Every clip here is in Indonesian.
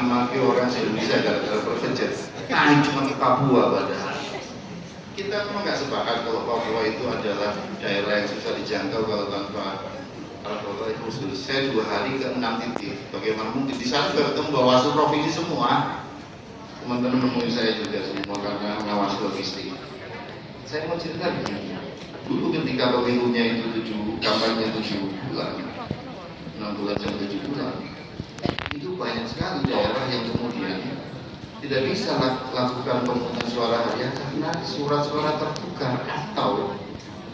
maki-maki orang se-Indonesia gara-gara perpencet. Nah, cuma ke Papua padahal. Kita memang nggak sepakat kalau Papua itu adalah daerah yang susah dijangkau kalau tanpa alat protokol khusus. Saya 2 hari ke 6 titik. Bagaimana mungkin di sana juga ketemu Bawaslu provinsi semua. Teman-teman menemui saya juga semua karena ngawasi logistik. Saya mau cerita begini. Dulu ketika pemilunya itu kampanye 7 bulan, 6 bulan sampai 7 bulan, itu banyak sekali daerah yang kemudian tidak bisa lakukan pemungutan suara harian karena surat suara tertukar atau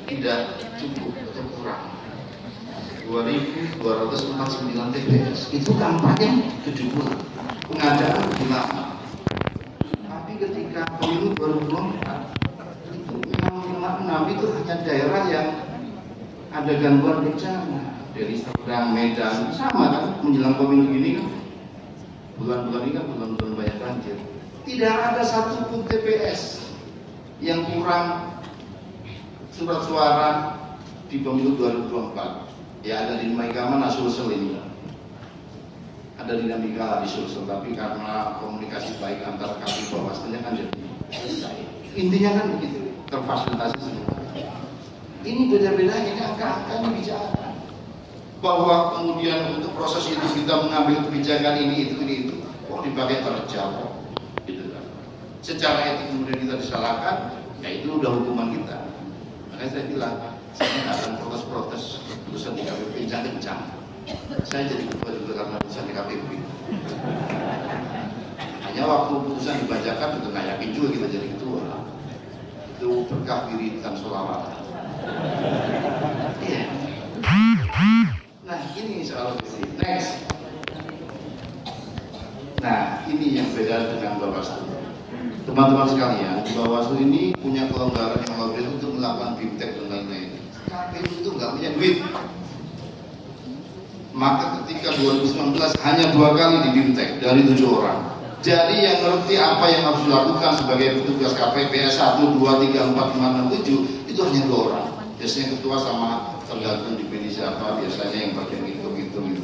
tidak cukup atau kurang. 2.249 TPS itu kampanye 7 bulan, pengadaan lebih lama. Tapi ketika pemilu 2024 itu 6 itu hanya daerah yang ada gangguan bencana. Dari Serdang, Medan, sama kan menjelang pemilu ini kan bulan-bulan ini kan bulan-bulan banyak banjir. Tidak ada satupun TPS yang kurang surat suara di pemilu 2024. Ya ada dinamika mana Sulsel ini, ada dinamika di Sulsel, tapi karena komunikasi baik antar KPU Bawaslunya kan jadi intinya kan begitu, terfasilitasi semua. Ini beda-beda, ini angka-angka ini bicara bahwa kemudian untuk proses itu kita mengambil kebijakan ini itu kok dipakai terjauh gitu kan. Secara etik kemudian kita disalahkan, ya itu udah hukuman kita. Makanya saya bilang saya nggak akan protes putusan di KPP kencang. Saya jadi ketua juga karena putusan di KPP. Hanya waktu putusan dibacakan itu nggak yakin juga kita jadi ketua. Itu berkah wiridan sholawat. Iya. Nah ini soal visi. Next. Nah ini yang beda dengan Bawaslu. Teman-teman sekalian, Bawaslu ini punya kelonggaran yang luar biasa untuk melakukan bimtek dan lain-lain. KPU itu nggak punya duit. Maka ketika 2019 hanya 2 kali di bimtek dari 7 orang. Jadi yang ngerti apa yang harus dilakukan sebagai petugas KPPS 1, 2, 3, 4, 5, 6, 7 itu hanya 2 orang. Biasanya ketua sama tergantung dipilih siapa, biasanya yang bagian hitung-hitung itu.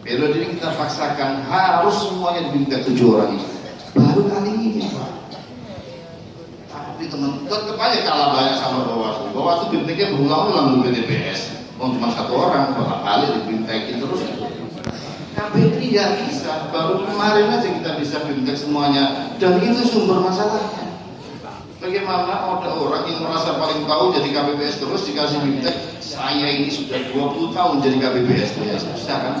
Periode ini kita paksakan harus semuanya diminta 7 orang ini. Baru kali ini Pak. Tapi teman-teman tetap aja kalah banyak sama Bawaslu. Bawaslu bimteknya berulang-ulang di BTPS. Cuma 1 orang, berapa kali dibimtekin terus itu. KPU tidak bisa. Baru kemarin aja kita bisa bimtek semuanya. Dan itu sumber masalahnya. Bagaimana ada orang yang merasa paling tahu jadi KPPS terus dikasih bimtek, saya ini sudah 20 tahun jadi KPPS, ya susah kan?